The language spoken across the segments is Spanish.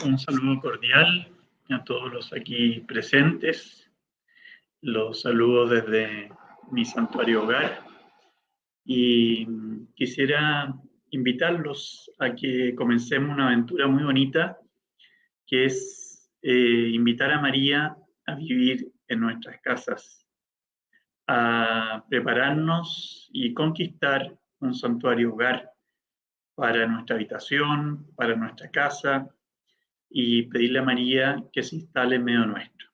Un saludo cordial a todos los aquí presentes. Los saludo desde mi santuario hogar y quisiera invitarlos a que comencemos una aventura muy bonita, que es invitar a María a vivir en nuestras casas, a prepararnos y conquistar un santuario hogar para nuestra habitación, para nuestra casa, y pedirle a María que se instale en medio nuestro.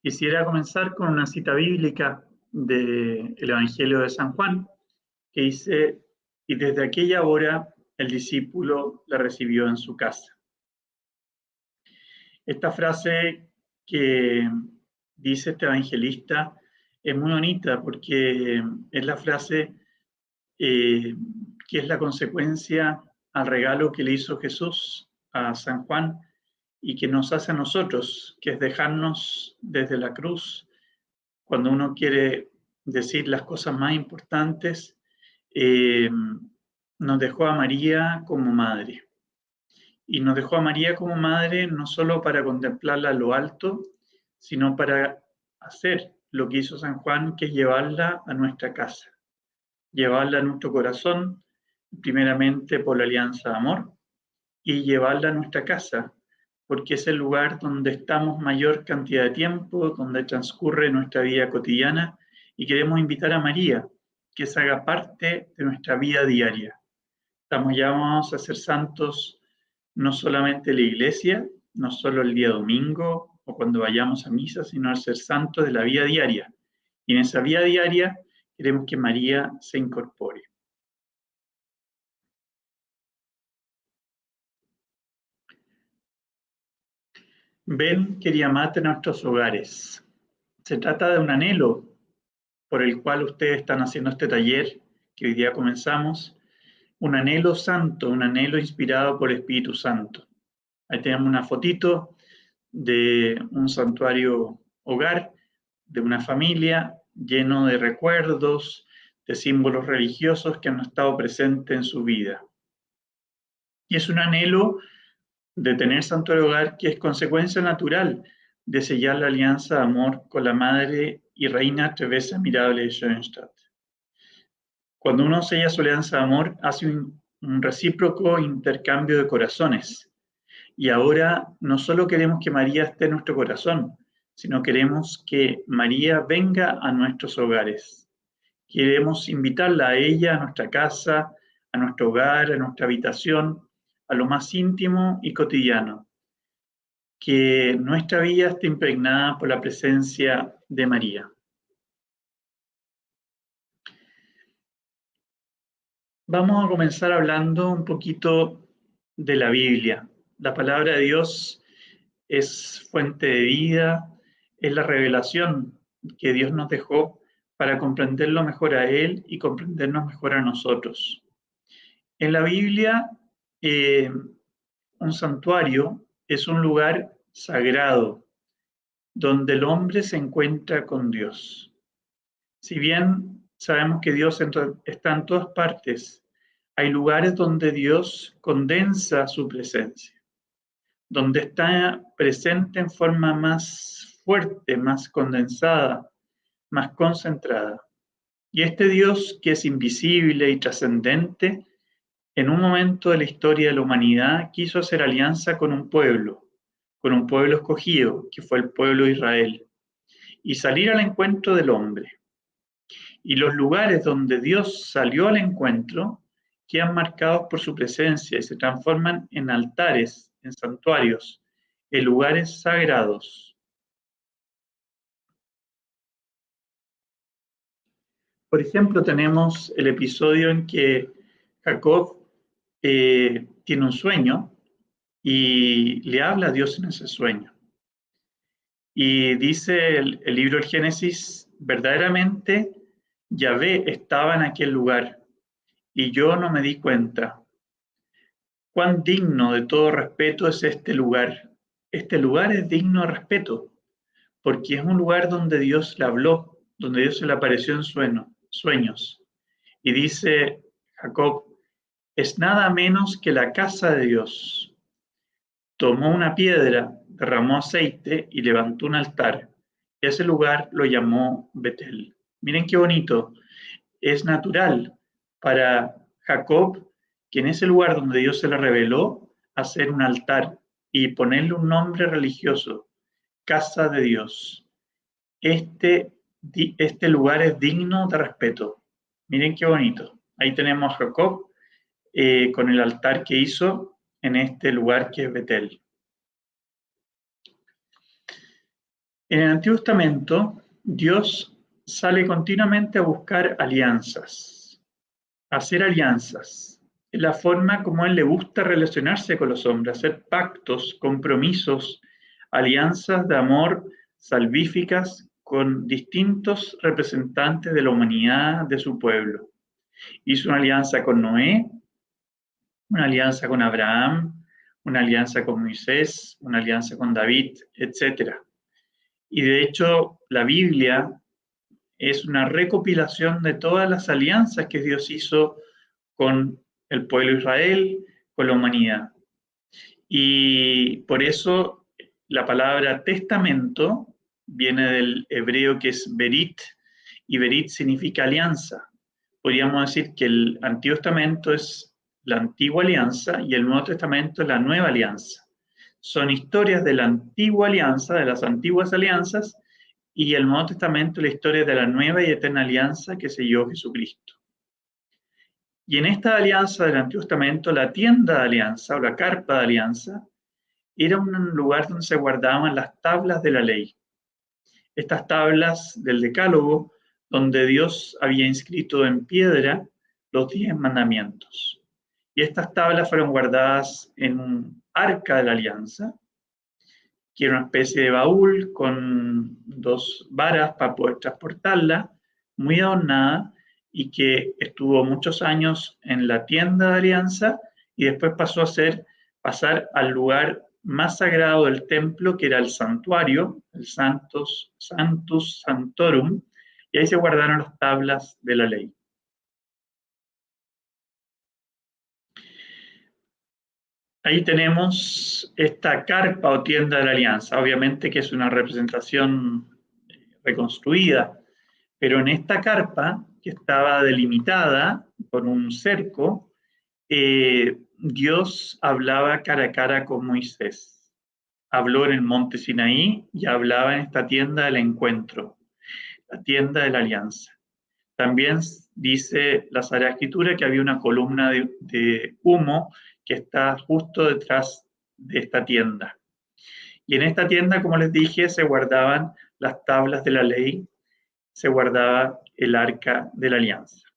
Quisiera comenzar con una cita bíblica del Evangelio de San Juan, que dice: y desde aquella hora el discípulo la recibió en su casa. Esta frase que dice este evangelista es muy bonita porque es la frase que es la consecuencia al regalo que le hizo Jesús a San Juan y que nos hace a nosotros, que es dejarnos desde la cruz, cuando uno quiere decir las cosas más importantes, nos dejó a María como madre. Y nos dejó a María como madre no solo para contemplarla a lo alto, sino para hacer lo que hizo San Juan, que es llevarla a nuestra casa, llevarla a nuestro corazón, primeramente por la alianza de amor, y llevarla a nuestra casa, porque es el lugar donde estamos mayor cantidad de tiempo, donde transcurre nuestra vida cotidiana, y queremos invitar a María que se haga parte de nuestra vida diaria. Estamos llamados a ser santos no solamente en la iglesia, no solo el día domingo o cuando vayamos a misa, sino a ser santos de la vida diaria. Y en esa vida diaria queremos que María se incorpore. Ven, querida Madre, a nuestros hogares. Se trata de un anhelo por el cual ustedes están haciendo este taller que hoy día comenzamos, un anhelo santo, un anhelo inspirado por el Espíritu Santo. Ahí tenemos una fotito de un santuario hogar, de una familia lleno de recuerdos, de símbolos religiosos que han estado presentes en su vida. Y es un anhelo de tener santuario hogar que es consecuencia natural de sellar la alianza de amor con la Madre y Reina Teresa Mirable de Schoenstatt. Cuando uno sella su alianza de amor, hace un recíproco intercambio de corazones. Y ahora no solo queremos que María esté en nuestro corazón, sino queremos que María venga a nuestros hogares. Queremos invitarla a ella, a nuestra casa, a nuestro hogar, a nuestra habitación, a lo más íntimo y cotidiano. Que nuestra vida esté impregnada por la presencia de María. Vamos a comenzar hablando un poquito de la Biblia. La palabra de Dios es fuente de vida, es la revelación que Dios nos dejó para comprenderlo mejor a Él y comprendernos mejor a nosotros. En la Biblia, un santuario es un lugar sagrado donde el hombre se encuentra con Dios. Si bien sabemos que Dios está en todas partes, hay lugares donde Dios condensa su presencia, donde está presente en forma más fuerte, más condensada, más concentrada. Y este Dios, que es invisible y trascendente, en un momento de la historia de la humanidad quiso hacer alianza con un pueblo escogido, que fue el pueblo de Israel, y salir al encuentro del hombre. Y los lugares donde Dios salió al encuentro quedan marcados por su presencia y se transforman en altares, en santuarios, en lugares sagrados. Por ejemplo, tenemos el episodio en que Jacob tiene un sueño y le habla a Dios en ese sueño. Y dice el libro del Génesis: verdaderamente Yahvé estaba en aquel lugar y yo no me di cuenta. Cuán digno de todo respeto es este lugar. Este lugar es digno de respeto porque es un lugar donde Dios le habló, donde Dios se le apareció en sueños. Y dice Jacob: es nada menos que la casa de Dios. tomó una piedra, derramó aceite y levantó un altar. Y ese lugar lo llamó Betel. Miren qué bonito. Es natural para Jacob que en ese lugar donde Dios se le reveló, hacer un altar y ponerle un nombre religioso, casa de Dios. Este lugar es digno de respeto. Miren qué bonito. Ahí tenemos a Jacob con el altar que hizo en este lugar que es Betel. En el Antiguo Testamento, Dios sale continuamente a buscar alianzas, a hacer alianzas. Es la forma como a Él le gusta relacionarse con los hombres, hacer pactos, compromisos, alianzas de amor salvíficas con distintos representantes de la humanidad, de su pueblo. Hizo una alianza con Noé, una alianza con Abraham, una alianza con Moisés, una alianza con David, etc. Y de hecho, la Biblia es una recopilación de todas las alianzas que Dios hizo con el pueblo de Israel, con la humanidad. Y por eso la palabra testamento viene del hebreo que es berit, y berit significa alianza. Podríamos decir que el Antiguo Testamento es la antigua alianza y el Nuevo Testamento es la nueva alianza. Son historias de la antigua alianza, de las antiguas alianzas, y el Nuevo Testamento la historia de la nueva y eterna alianza que selló Jesucristo. Y en esta alianza del Antiguo Testamento, la tienda de alianza o la carpa de alianza era un lugar donde se guardaban las tablas de la ley. Estas tablas del Decálogo, donde Dios había inscrito en piedra los 10 mandamientos. Y estas tablas fueron guardadas en un arca de la alianza, que era una especie de baúl con 2 varas para poder transportarla, muy adornada, y que estuvo muchos años en la tienda de alianza y después pasó a pasar al lugar más sagrado del templo, que era el santuario, el Sanctus Sanctorum, y ahí se guardaron las tablas de la ley. Ahí tenemos esta carpa o tienda de la alianza, obviamente que es una representación reconstruida, pero en esta carpa, que estaba delimitada por un cerco, Dios hablaba cara a cara con Moisés. Habló en el monte Sinaí y hablaba en esta tienda del encuentro, la tienda de la alianza. También dice la Sagrada Escritura que había una columna de humo que está justo detrás de esta tienda. Y en esta tienda, como les dije, se guardaban las tablas de la ley, se guardaba el arca de la alianza.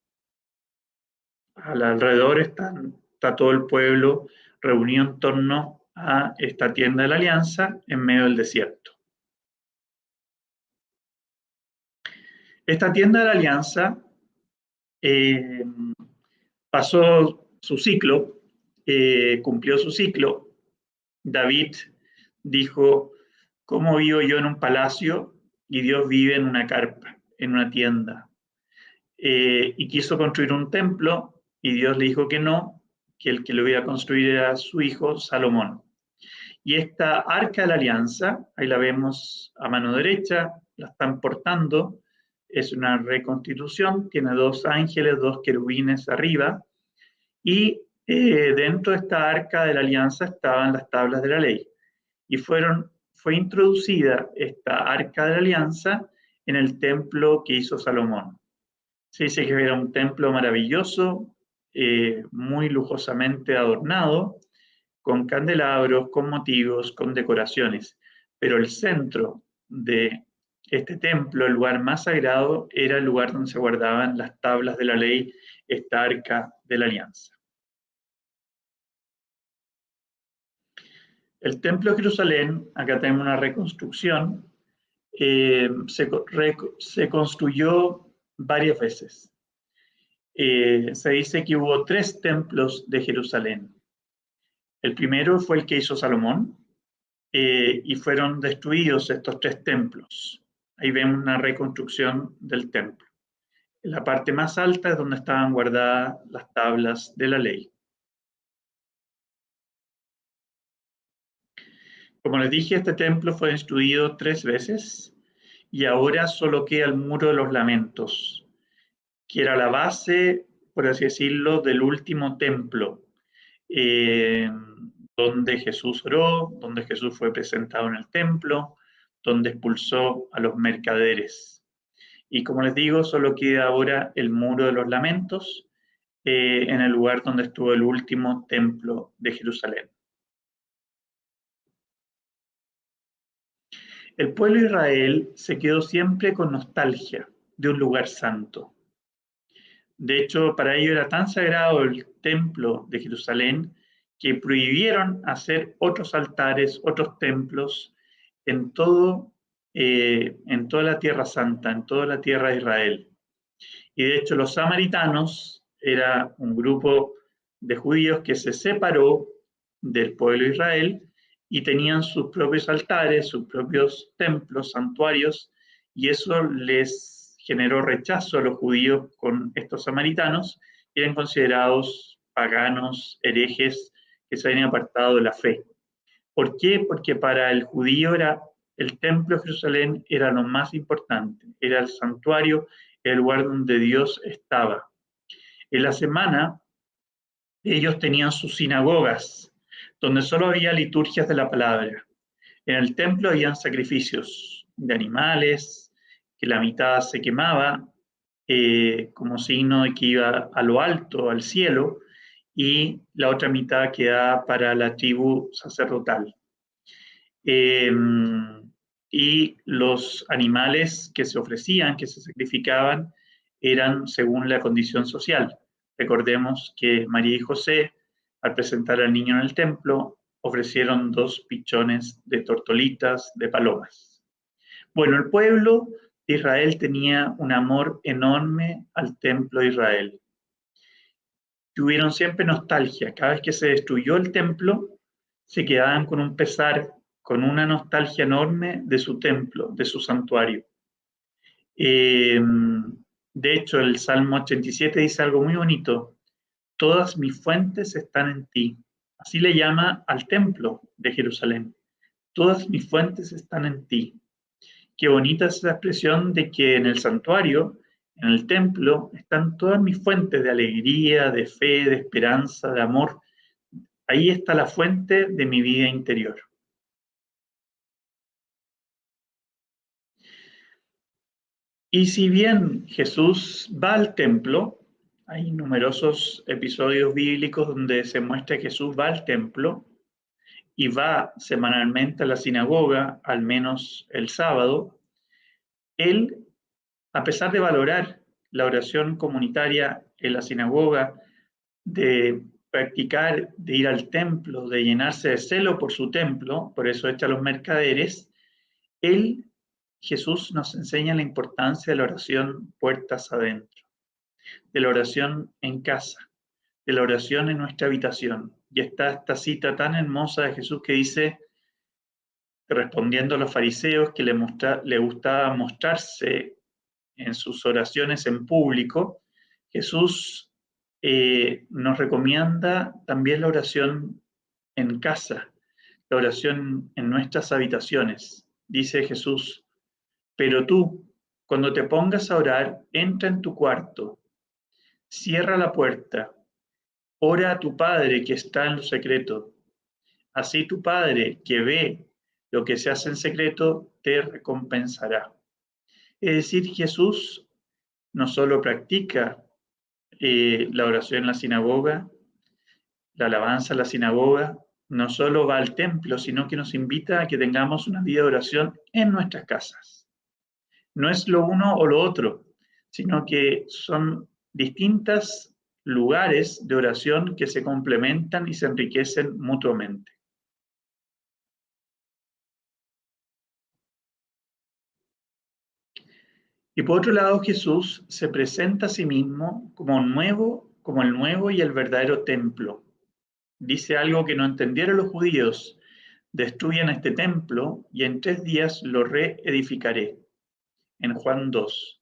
Alrededor está todo el pueblo reunido en torno a esta tienda de la alianza en medio del desierto. Esta tienda de la alianza pasó su ciclo, cumplió su ciclo. David dijo, ¿cómo vivo yo en un palacio y Dios vive en una carpa, en una tienda? Y quiso construir un templo y Dios le dijo que no, que el que lo iba a construir era su hijo Salomón. Y esta arca de la alianza, ahí la vemos a mano derecha, la están portando, es una reconstitución, tiene 2 ángeles, 2 querubines arriba, y dentro de esta arca de la alianza estaban las tablas de la ley. Y fue introducida esta arca de la alianza en el templo que hizo Salomón. Se dice que era un templo maravilloso, muy lujosamente adornado, con candelabros, con motivos, con decoraciones. Pero el centro de este templo, el lugar más sagrado, era el lugar donde se guardaban las tablas de la ley, esta arca de la alianza. El templo de Jerusalén, acá tenemos una reconstrucción, se construyó varias veces. Se dice que hubo 3 templos de Jerusalén. El primero fue el que hizo Salomón, y fueron destruidos estos 3 templos. Ahí vemos una reconstrucción del templo. En la parte más alta es donde estaban guardadas las tablas de la ley. Como les dije, este templo fue destruido 3 veces y ahora solo queda el Muro de los Lamentos, que era la base, por así decirlo, del último templo, eh, donde Jesús oró, donde Jesús fue presentado en el templo, donde expulsó a los mercaderes. Y como les digo, solo queda ahora el Muro de los Lamentos, en el lugar donde estuvo el último templo de Jerusalén. El pueblo de Israel se quedó siempre con nostalgia de un lugar santo. De hecho, para ellos era tan sagrado el templo de Jerusalén que prohibieron hacer otros altares, otros templos en todo, en toda la tierra santa, en toda la tierra de Israel. Y de hecho, los samaritanos era un grupo de judíos que se separó del pueblo de Israel y tenían sus propios altares, sus propios templos, santuarios, y eso les generó rechazo a los judíos con estos samaritanos, y eran considerados paganos, herejes, que se habían apartado de la fe. ¿Por qué? Porque para el judío era el templo de Jerusalén era lo más importante, era el santuario, el lugar donde Dios estaba. En la semana ellos tenían sus sinagogas, donde solo había liturgias de la palabra. En el templo habían sacrificios de animales, que la mitad se quemaba como signo de que iba a lo alto, al cielo, y la otra mitad quedaba para la tribu sacerdotal. Eh, y los animales que se ofrecían, que se sacrificaban, eran según la condición social. Recordemos que María y José, al presentar al niño en el templo, ofrecieron 2 pichones de tortolitas, de palomas. Bueno, el pueblo de Israel tenía un amor enorme al templo de Israel. Tuvieron siempre nostalgia. Cada vez que se destruyó el templo, se quedaban con un pesar, con una nostalgia enorme de su templo, de su santuario. Eh, de hecho, el Salmo 87 dice algo muy bonito: todas mis fuentes están en ti. Así le llama al templo de Jerusalén. Todas mis fuentes están en ti. Qué bonita es la expresión de que en el santuario, en el templo, están todas mis fuentes de alegría, de fe, de esperanza, de amor. Ahí está la fuente de mi vida interior. Y si bien Jesús va al templo, hay numerosos episodios bíblicos donde se muestra que Jesús va al templo y va semanalmente a la sinagoga, al menos el sábado. Él, a pesar de valorar la oración comunitaria en la sinagoga, de practicar, de ir al templo, de llenarse de celo por su templo, por eso echa a los mercaderes, él, Jesús, nos enseña la importancia de la oración puertas adentro, de la oración en casa, de la oración en nuestra habitación. Y está esta cita tan hermosa de Jesús que dice, respondiendo a los fariseos que le gustaba mostrarse en sus oraciones en público, Jesús nos recomienda también la oración en casa, la oración en nuestras habitaciones. Dice Jesús, pero tú, cuando te pongas a orar, entra en tu cuarto, cierra la puerta, ora a tu Padre que está en lo secreto. Así tu Padre que ve lo que se hace en secreto, te recompensará. Es decir, Jesús no solo practica la oración en la sinagoga, la alabanza en la sinagoga, no solo va al templo, sino que nos invita a que tengamos una vida de oración en nuestras casas. No es lo uno o lo otro, sino que son distintos lugares de oración que se complementan y se enriquecen mutuamente. Y por otro lado, Jesús se presenta a sí mismo como el nuevo y el verdadero templo. Dice algo que no entendieron los judíos: destruyan este templo y en 3 días lo reedificaré. En Juan 2.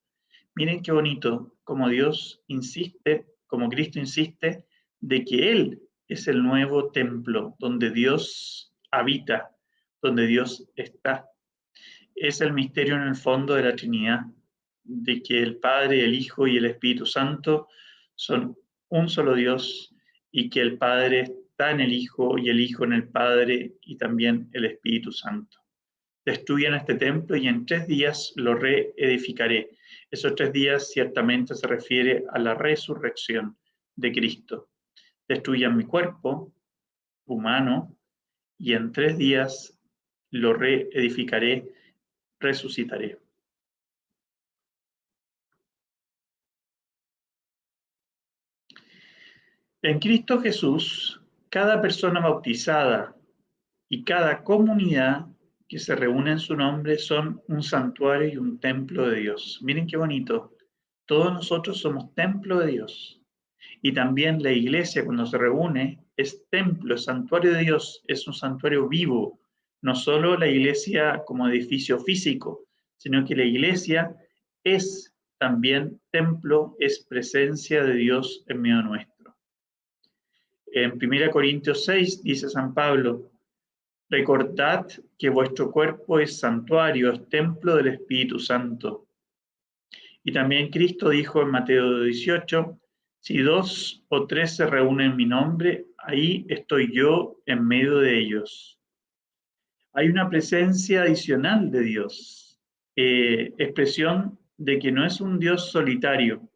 Miren qué bonito, como Dios insiste, como Cristo insiste, de que Él es el nuevo templo donde Dios habita, donde Dios está. Es el misterio en el fondo de la Trinidad, de que el Padre, el Hijo y el Espíritu Santo son un solo Dios y que el Padre está en el Hijo y el Hijo en el Padre y también el Espíritu Santo. Destruyan este templo y en 3 días lo reedificaré. Esos 3 días ciertamente se refiere a la resurrección de Cristo. Destruyan mi cuerpo humano y en 3 días lo reedificaré, resucitaré. En Cristo Jesús, cada persona bautizada y cada comunidad que se reúne en su nombre son un santuario y un templo de Dios. Miren qué bonito. Todos nosotros somos templo de Dios. Y también la iglesia cuando se reúne es templo, es santuario de Dios, es un santuario vivo. No solo la iglesia como edificio físico, sino que la iglesia es también templo, es presencia de Dios en medio nuestro. En 1 Corintios 6 dice San Pablo, recordad que vuestro cuerpo es santuario, es templo del Espíritu Santo. Y también Cristo dijo en Mateo 18, si 2 o 3 se reúnen en mi nombre, ahí estoy yo en medio de ellos. Hay una presencia adicional de Dios, expresión de que no es un Dios solitario,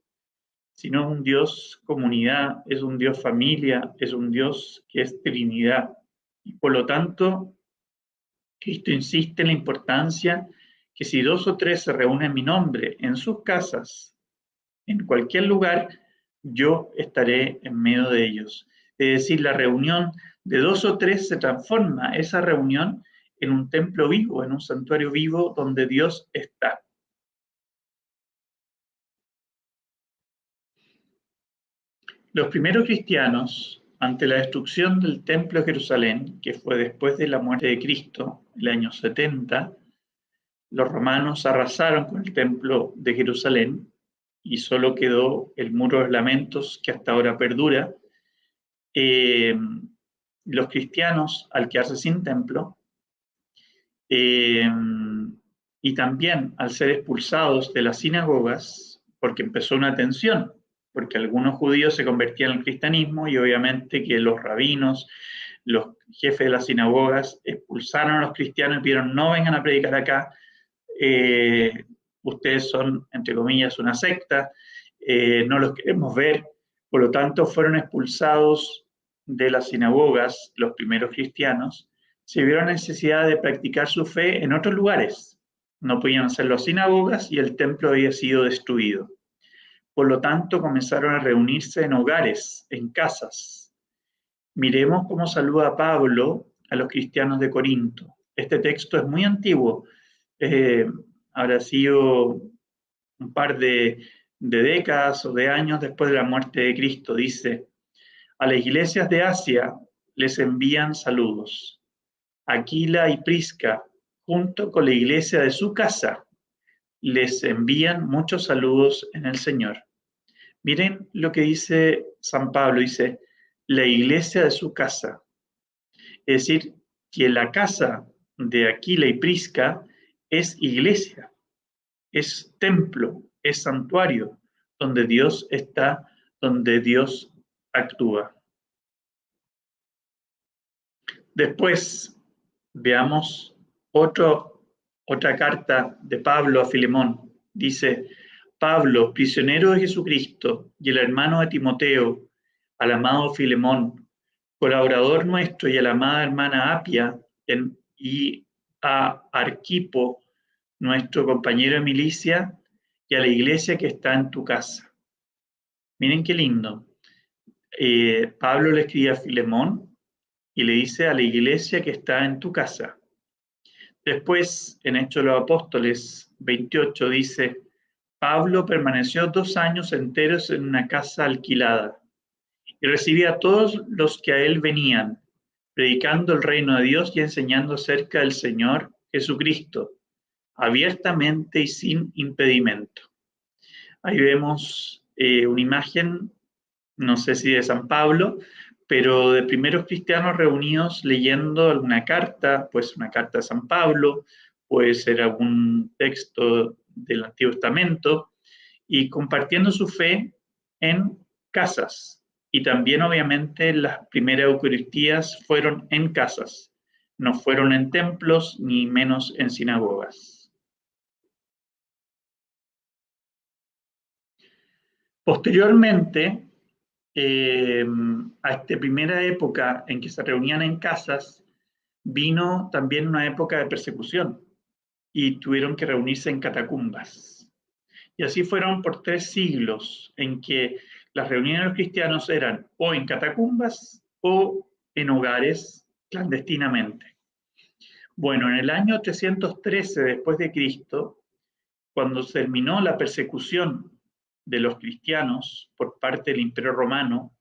sino es un Dios comunidad, es un Dios familia, es un Dios que es Trinidad. Y por lo tanto, Cristo insiste en la importancia que si 2 o 3 se reúnen en mi nombre en sus casas, en cualquier lugar, yo estaré en medio de ellos. Es decir, la reunión de 2 o 3 se transforma esa reunión en un templo vivo, en un santuario vivo donde Dios está. Los primeros cristianos, ante la destrucción del templo de Jerusalén, que fue después de la muerte de Cristo, el año 70, los romanos arrasaron con el templo de Jerusalén y solo quedó el muro de los lamentos que hasta ahora perdura. Los cristianos, al quedarse sin templo, y también al ser expulsados de las sinagogas, porque empezó una tensión, porque algunos judíos se convertían al cristianismo y obviamente que los rabinos, los jefes de las sinagogas expulsaron a los cristianos y pidieron no vengan a predicar acá, ustedes son, entre comillas, una secta, no los queremos ver, por lo tanto fueron expulsados de las sinagogas los primeros cristianos, se vieron necesidad de practicar su fe en otros lugares. No podían hacerlo en sinagogas y el templo había sido destruido. Por lo tanto, comenzaron a reunirse en hogares, en casas. Miremos cómo saluda Pablo a los cristianos de Corinto. Este texto es muy antiguo, habrá sido un par de décadas o de años después de la muerte de Cristo. Dice, a las iglesias de Asia les envían saludos. Aquila y Prisca, junto con la iglesia de su casa, les envían muchos saludos en el Señor. Miren lo que dice San Pablo, dice, la iglesia de su casa. Es decir, que la casa de Aquila y Prisca es iglesia, es templo, es santuario, donde Dios está, donde Dios actúa. Después veamos otra carta de Pablo a Filemón. Dice, Pablo, prisionero de Jesucristo, y el hermano de Timoteo, al amado Filemón, colaborador nuestro, y a la amada hermana Apia, y a Arquipo, nuestro compañero de milicia, y a la iglesia que está en tu casa. Miren qué lindo. Pablo le escribe a Filemón y le dice a la iglesia que está en tu casa. Después, en Hechos de los Apóstoles 28, dice, Pablo permaneció 2 años enteros en una casa alquilada y recibía a todos los que a él venían, predicando el reino de Dios y enseñando acerca del Señor Jesucristo, abiertamente y sin impedimento. Ahí vemos una imagen, no sé si de San Pablo, pero de primeros cristianos reunidos leyendo alguna carta, pues una carta de San Pablo, puede ser algún texto del Antiguo Testamento, y compartiendo su fe en casas. Y también, obviamente, las primeras Eucaristías fueron en casas, no fueron en templos ni menos en sinagogas. Posteriormente, a esta primera época en que se reunían en casas, vino también una época de persecución y tuvieron que reunirse en catacumbas. Y así fueron por 3 siglos en que las reuniones de los cristianos eran o en catacumbas o en hogares clandestinamente. Bueno, en el año 313 después de Cristo, cuando terminó la persecución de los cristianos por parte del Imperio Romano,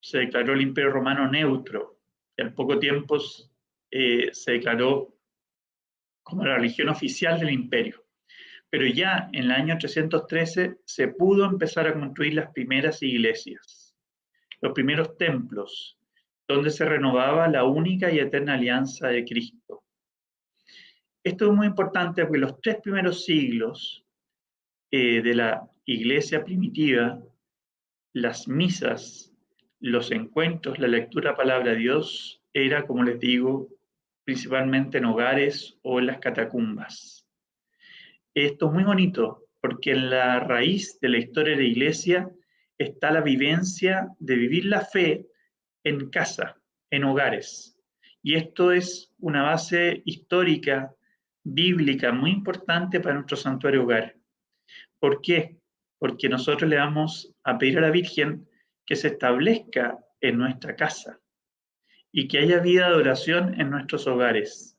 se declaró el Imperio Romano neutro y al poco tiempo se declaró como la religión oficial del imperio. Pero ya en el año 313 se pudo empezar a construir las primeras iglesias, los primeros templos, donde se renovaba la única y eterna alianza de Cristo. Esto es muy importante porque los 3 primeros siglos de la iglesia primitiva, las misas, los encuentros, la lectura de la palabra de Dios, era, como les digo, principalmente en hogares o en las catacumbas. Esto es muy bonito porque en la raíz de la historia de la iglesia está la vivencia de vivir la fe en casa, en hogares. Y esto es una base histórica, bíblica, muy importante para nuestro santuario hogar. ¿Por qué? Porque nosotros le vamos a pedir a la Virgen que se establezca en nuestra casa y que haya vida de oración en nuestros hogares.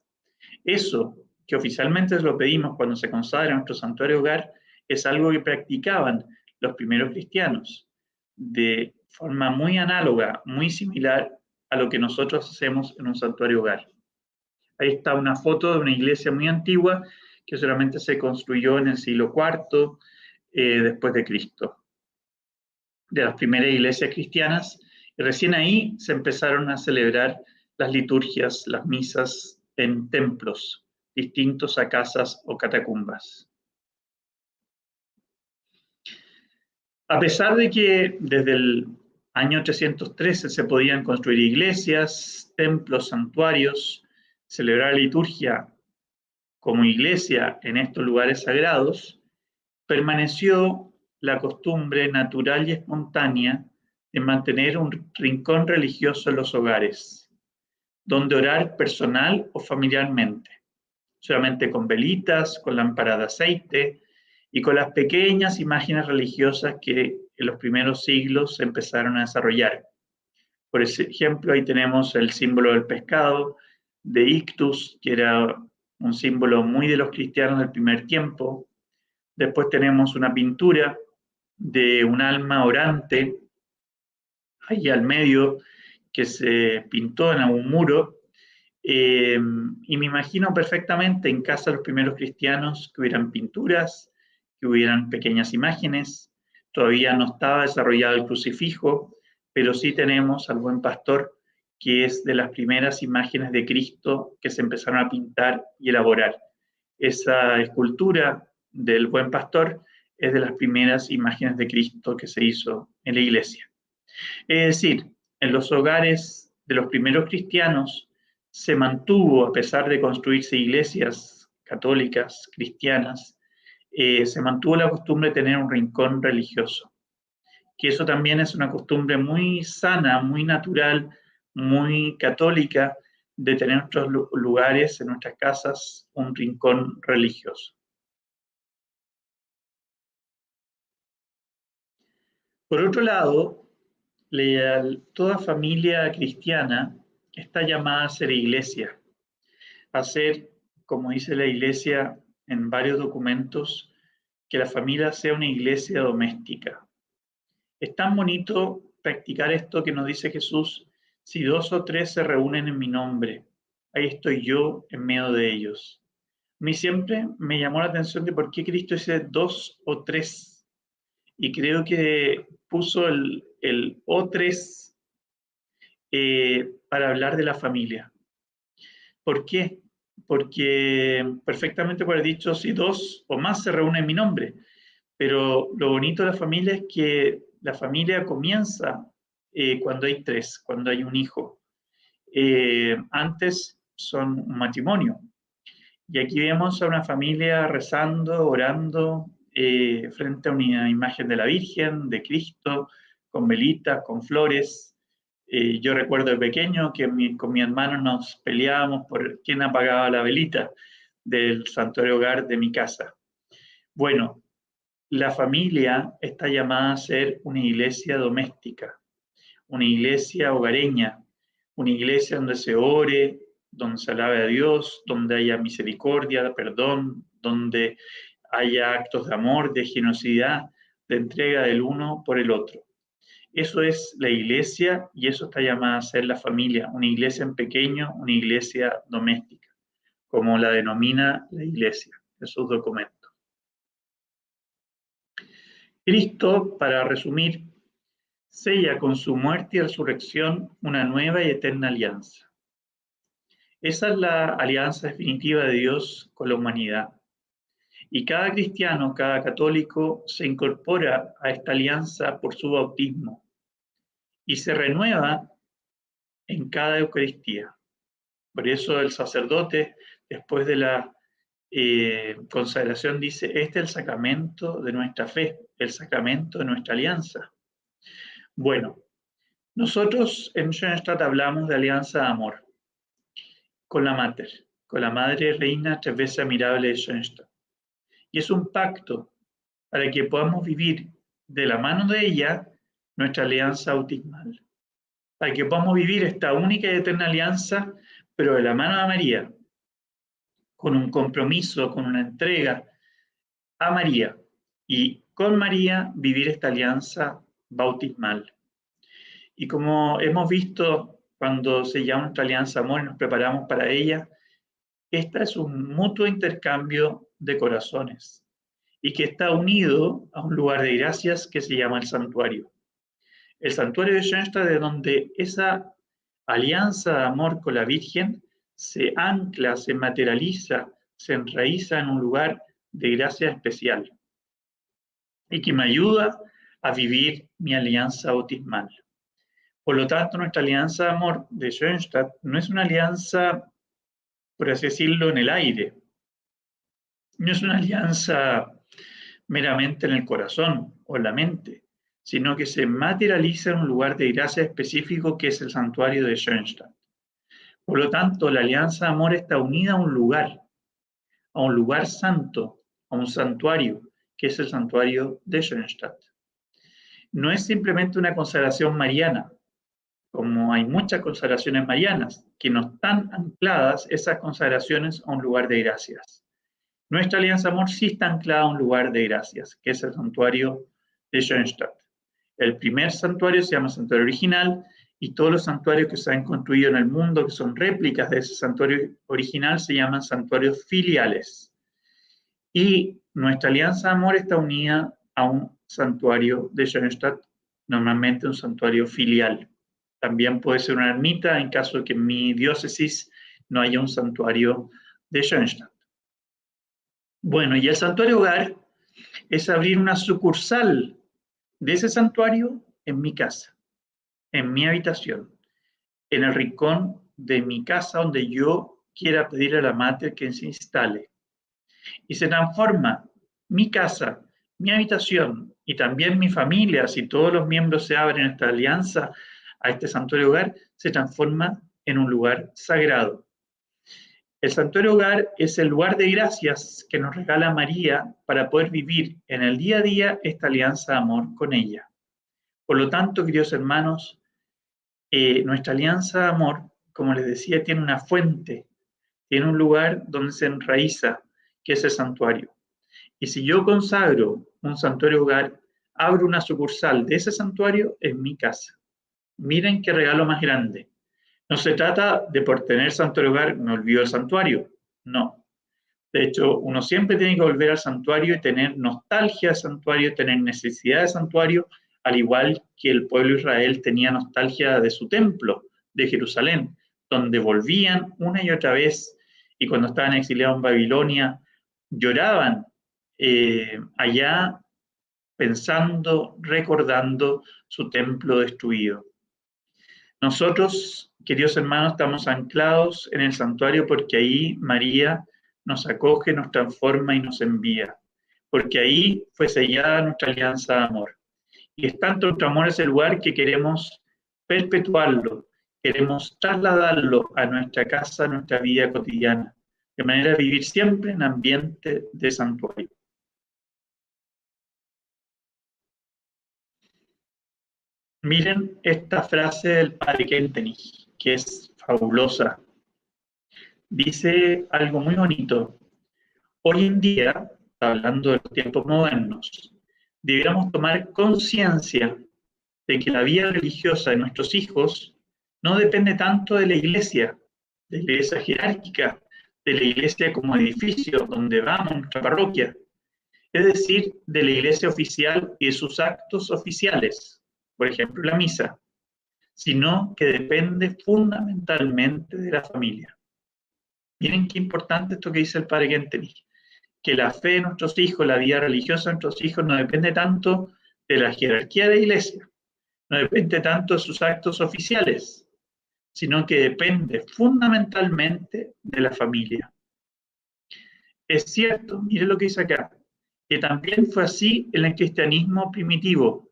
Eso que oficialmente lo pedimos cuando se consagra nuestro santuario hogar es algo que practicaban los primeros cristianos de forma muy análoga, muy similar a lo que nosotros hacemos en un santuario hogar. Ahí está una foto de una iglesia muy antigua que solamente se construyó en el siglo IV después de Cristo, de las primeras iglesias cristianas, y recién ahí se empezaron a celebrar las liturgias, las misas en templos distintos a casas o catacumbas. A pesar de que desde el año 313 se podían construir iglesias, templos, santuarios, celebrar liturgia como iglesia en estos lugares sagrados, permaneció la costumbre natural y espontánea de mantener un rincón religioso en los hogares, donde orar personal o familiarmente, solamente con velitas, con lámparas de aceite y con las pequeñas imágenes religiosas que en los primeros siglos se empezaron a desarrollar. Por ejemplo, ahí tenemos el símbolo del pescado de Ictus, que era un símbolo muy de los cristianos del primer tiempo. Después tenemos una pintura de un alma orante ahí al medio que se pintó en algún muro. Y me imagino perfectamente en casa de los primeros cristianos que hubieran pinturas, que hubieran pequeñas imágenes. Todavía no estaba desarrollado el crucifijo, pero sí tenemos al buen pastor, que es de las primeras imágenes de Cristo que se empezaron a pintar y elaborar. Esa escultura del buen pastor es de las primeras imágenes de Cristo que se hizo en la iglesia. Es decir, en los hogares de los primeros cristianos se mantuvo, a pesar de construirse iglesias católicas, cristianas, se mantuvo la costumbre de tener un rincón religioso, que eso también es una costumbre muy sana, muy natural, muy católica, de tener en nuestros lugares, en nuestras casas, un rincón religioso. Por otro lado, toda familia cristiana está llamada a ser iglesia, a ser, como dice la iglesia en varios documentos, que la familia sea una iglesia doméstica. Es tan bonito practicar esto que nos dice Jesús: si 2 o 3 se reúnen en mi nombre, ahí estoy yo en medio de ellos. A mí siempre me llamó la atención de por qué Cristo dice 2 o 3, y creo que puso el O3 para hablar de la familia. ¿Por qué? Porque perfectamente por dicho, si dos o más se reúnen en mi nombre, pero lo bonito de la familia es que la familia comienza cuando hay tres, cuando hay un hijo. Antes son un matrimonio. Y aquí vemos a una familia rezando, orando frente a una imagen de la Virgen, de Cristo, con velitas, con flores. Yo recuerdo de pequeño que con mi hermano nos peleábamos por quién apagaba la velita del santuario hogar de mi casa. Bueno, la familia está llamada a ser una iglesia doméstica, una iglesia hogareña, una iglesia donde se ore, donde se alabe a Dios, donde haya misericordia, perdón, donde haya actos de amor, de generosidad, de entrega del uno por el otro. Eso es la iglesia y eso está llamada a ser la familia, una iglesia en pequeño, una iglesia doméstica, como la denomina la iglesia en sus documentos. Cristo, para resumir, sella con su muerte y resurrección una nueva y eterna alianza. Esa es la alianza definitiva de Dios con la humanidad. Y cada cristiano, cada católico se incorpora a esta alianza por su bautismo y se renueva en cada Eucaristía. Por eso el sacerdote, después de la consagración, dice, este es el sacramento de nuestra fe, el sacramento de nuestra alianza. Bueno, nosotros en Schoenstatt hablamos de alianza de amor con la Madre Reina tres veces admirable de Schoenstatt. Y es un pacto para que podamos vivir de la mano de ella nuestra alianza bautismal. Para que podamos vivir esta única y eterna alianza, pero de la mano de María, con un compromiso, con una entrega a María. Y con María vivir esta alianza bautismal. Y como hemos visto cuando sellamos nuestra alianza amor y nos preparamos para ella, esta es un mutuo intercambio de corazones y que está unido a un lugar de gracias que se llama el santuario. El santuario de Schoenstatt, de donde esa alianza de amor con la Virgen se ancla, se materializa, se enraiza en un lugar de gracia especial y que me ayuda a vivir mi alianza bautismal. Por lo tanto, nuestra alianza de amor de Schoenstatt no es una alianza, por así decirlo, en el aire. No es una alianza meramente en el corazón o en la mente, sino que se materializa en un lugar de gracia específico que es el santuario de Schoenstatt. Por lo tanto, la alianza de amor está unida a un lugar santo, a un santuario, que es el santuario de Schoenstatt. No es simplemente una consagración mariana, como hay muchas consagraciones marianas, que no están ancladas esas consagraciones a un lugar de gracias. Nuestra alianza de amor sí está anclada a un lugar de gracias, que es el santuario de Schoenstatt. El primer santuario se llama santuario original y todos los santuarios que se han construido en el mundo, que son réplicas de ese santuario original, se llaman santuarios filiales. Y nuestra alianza de amor está unida a un santuario de Schoenstatt, normalmente un santuario filial. También puede ser una ermita en caso de que en mi diócesis no haya un santuario de Schoenstatt. Bueno, y el santuario hogar es abrir una sucursal de ese santuario en mi casa, en mi habitación, en el rincón de mi casa donde yo quiera pedir a la Mater que se instale. Y se transforma mi casa, mi habitación y también mi familia, si todos los miembros se abren a esta alianza, a este santuario hogar, se transforma en un lugar sagrado. El santuario hogar es el lugar de gracias que nos regala María para poder vivir en el día a día esta alianza de amor con ella. Por lo tanto, queridos hermanos, nuestra alianza de amor, como les decía, tiene una fuente, tiene un lugar donde se enraiza, que es el santuario. Y si yo consagro un santuario hogar, abro una sucursal de ese santuario en mi casa. Miren qué regalo más grande. No se trata de por tener santuario hogar, me olvido del santuario. No. De hecho, uno siempre tiene que volver al santuario y tener nostalgia del santuario, tener necesidad de santuario, al igual que el pueblo de Israel tenía nostalgia de su templo, de Jerusalén, donde volvían una y otra vez, y cuando estaban exiliados en Babilonia, lloraban allá pensando, recordando su templo destruido. Nosotros, queridos hermanos, estamos anclados en el santuario porque ahí María nos acoge, nos transforma y nos envía, porque ahí fue sellada nuestra alianza de amor. Y es tanto nuestro amor a ese lugar que queremos perpetuarlo, queremos trasladarlo a nuestra casa, a nuestra vida cotidiana, de manera de vivir siempre en ambiente de santuario. Miren esta frase del padre Kentenich, que es fabulosa. Dice algo muy bonito. Hoy en día, hablando de los tiempos modernos, deberíamos tomar conciencia de que la vida religiosa de nuestros hijos no depende tanto de la iglesia jerárquica, de la iglesia como edificio donde vamos, nuestra parroquia, es decir, de la iglesia oficial y de sus actos oficiales, por ejemplo, la misa, sino que depende fundamentalmente de la familia. Miren qué importante esto que dice el padre Kentenich, que la fe de nuestros hijos, la vida religiosa de nuestros hijos no depende tanto de la jerarquía de la iglesia, no depende tanto de sus actos oficiales, sino que depende fundamentalmente de la familia. Es cierto, mire lo que dice acá, que también fue así en el cristianismo primitivo,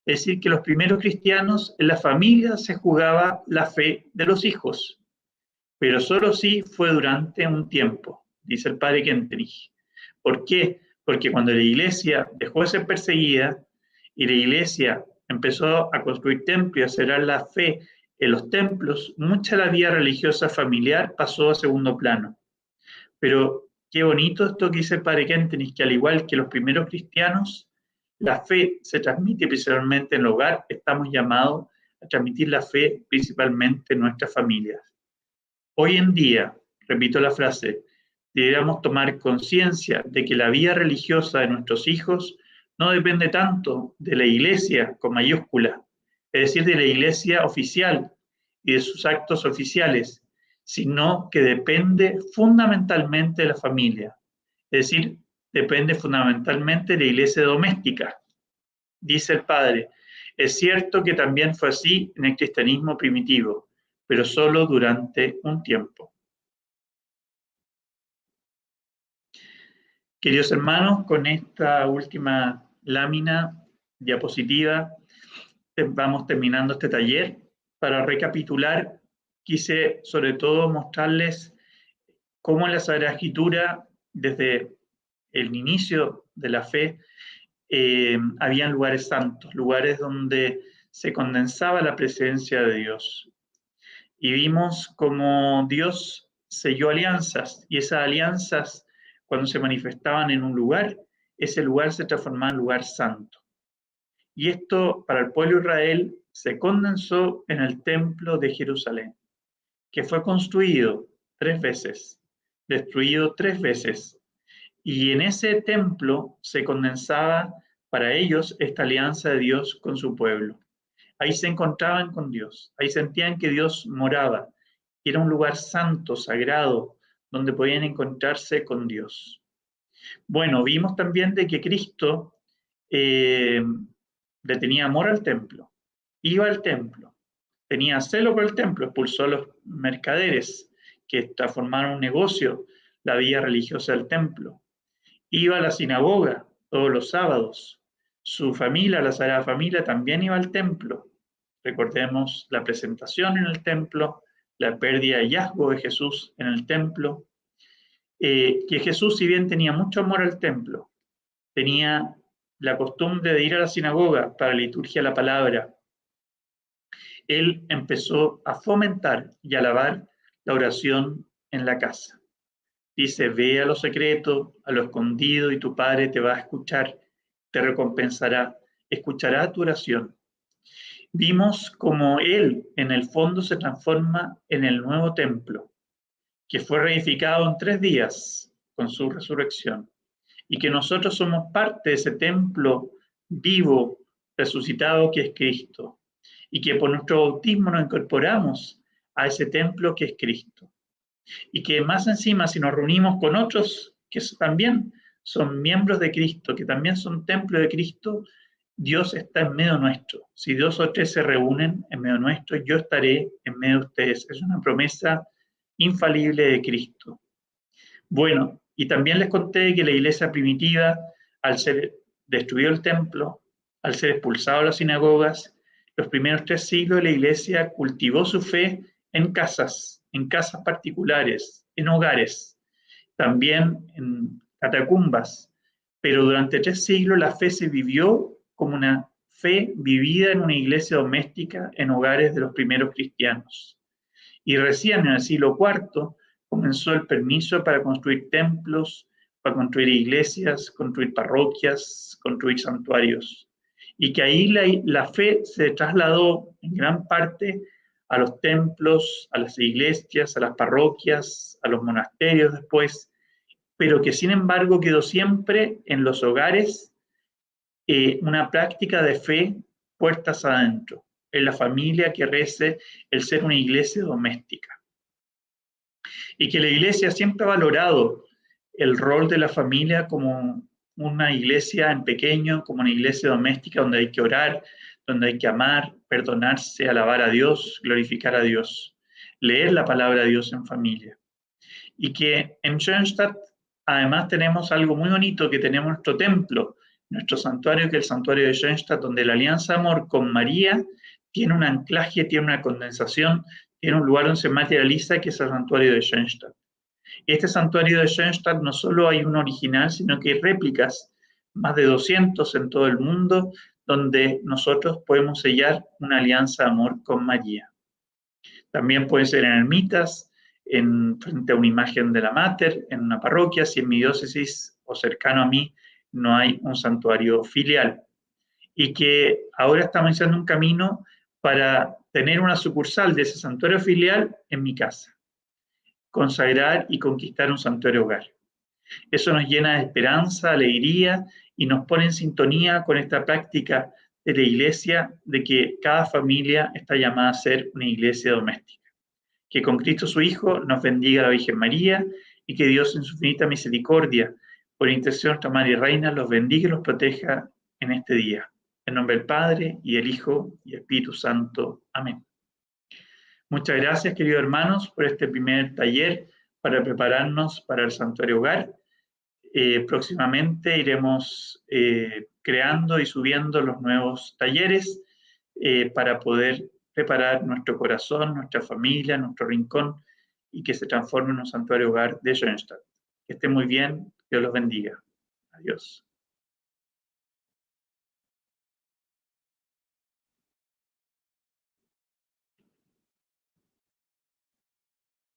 es decir, que los primeros cristianos en la familia se jugaba la fe de los hijos, pero solo sí fue durante un tiempo, dice el padre Kentenich. ¿Por qué? Porque cuando la iglesia dejó de ser perseguida y la iglesia empezó a construir templos y a celebrar la fe en los templos, mucha de la vida religiosa familiar pasó a segundo plano. Pero qué bonito esto que dice el padre Kentenich, que al igual que los primeros cristianos, la fe se transmite principalmente en el hogar, estamos llamados a transmitir la fe principalmente en nuestras familias. Hoy en día, repito la frase, deberíamos tomar conciencia de que la vida religiosa de nuestros hijos no depende tanto de la iglesia con mayúscula, es decir, de la iglesia oficial y de sus actos oficiales, sino que depende fundamentalmente de la familia, es decir, depende fundamentalmente de la iglesia doméstica. Dice el padre, es cierto que también fue así en el cristianismo primitivo, pero solo durante un tiempo. Queridos hermanos, con esta última lámina diapositiva vamos terminando este taller. Para recapitular, quise sobre todo mostrarles cómo en la Sagrada Escritura, desde el inicio de la fe, habían lugares santos, lugares donde se condensaba la presencia de Dios. Y vimos cómo Dios selló alianzas, y esas alianzas, cuando se manifestaban en un lugar, ese lugar se transformaba en lugar santo. Y esto para el pueblo de Israel se condensó en el templo de Jerusalén, que fue construido 3 veces, destruido 3 veces. Y en ese templo se condensaba para ellos esta alianza de Dios con su pueblo. Ahí se encontraban con Dios, ahí sentían que Dios moraba, y era un lugar santo, sagrado, donde podían encontrarse con Dios. Bueno, vimos también de que Cristo le tenía amor al templo, iba al templo, tenía celo por el templo, expulsó a los mercaderes que transformaron un negocio, la vida religiosa del templo, iba a la sinagoga todos los sábados, su familia, la Sagrada Familia, también iba al templo. Recordemos la presentación en el templo, la pérdida de hallazgo de Jesús en el templo, que Jesús, si bien tenía mucho amor al templo, tenía la costumbre de ir a la sinagoga para la liturgia de la palabra, él empezó a fomentar y alabar la oración en la casa. Dice, ve a lo secreto, a lo escondido, y tu Padre te va a escuchar, te recompensará, escuchará tu oración. Vimos cómo Él, en el fondo, se transforma en el nuevo templo, que fue reedificado en 3 días con su resurrección, y que nosotros somos parte de ese templo vivo, resucitado que es Cristo, y que por nuestro bautismo nos incorporamos a ese templo que es Cristo. Y que más encima, si nos reunimos con otros que también son miembros de Cristo, que también son templo de Cristo, Dios está en medio nuestro. Si 2 o 3 se reúnen en medio nuestro, yo estaré en medio de ustedes. Es una promesa infalible de Cristo. Bueno, y también les conté que la iglesia primitiva, al ser destruido el templo, al ser expulsado de las sinagogas, los primeros 3 siglos de la iglesia cultivó su fe en casas particulares, en hogares, también en catacumbas, pero durante 3 siglos la fe se vivió como una fe vivida en una iglesia doméstica en hogares de los primeros cristianos. Y recién en el siglo IV comenzó el permiso para construir templos, para construir iglesias, construir parroquias, construir santuarios. Y que ahí la fe se trasladó en gran parte a los templos, a las iglesias, a las parroquias, a los monasterios después, pero que sin embargo quedó siempre en los hogares una práctica de fe puertas adentro, en la familia que rece el ser una iglesia doméstica. Y que la iglesia siempre ha valorado el rol de la familia como una iglesia en pequeño, como una iglesia doméstica donde hay que orar, donde hay que amar, perdonarse, alabar a Dios, glorificar a Dios, leer la palabra de Dios en familia. Y que en Schoenstatt además tenemos algo muy bonito, que tenemos nuestro templo, nuestro santuario, que es el santuario de Schoenstatt, donde la alianza de amor con María tiene un anclaje, tiene una condensación, tiene un lugar donde se materializa, que es el santuario de Schoenstatt. Este santuario de Schoenstatt no solo hay un original, sino que hay réplicas, más de 200 en todo el mundo, donde nosotros podemos sellar una alianza de amor con María. También puede ser en ermitas, frente a una imagen de la Mater, en una parroquia, si en mi diócesis o cercano a mí no hay un santuario filial. Y que ahora estamos haciendo un camino para tener una sucursal de ese santuario filial en mi casa, consagrar y conquistar un santuario hogar. Eso nos llena de esperanza, alegría y nos pone en sintonía con esta práctica de la iglesia, de que cada familia está llamada a ser una iglesia doméstica. Que con Cristo su Hijo nos bendiga la Virgen María y que Dios en su infinita misericordia, por intercesión de nuestra Madre y Reina, los bendiga y los proteja en este día. En nombre del Padre, y del Hijo, y Espíritu Santo. Amén. Muchas gracias, queridos hermanos, por este primer taller para prepararnos para el Santuario Hogar. Próximamente iremos creando y subiendo los nuevos talleres para poder preparar nuestro corazón, nuestra familia, nuestro rincón y que se transforme en un santuario hogar de Schoenstatt. Que esté muy bien, Dios los bendiga. Adiós.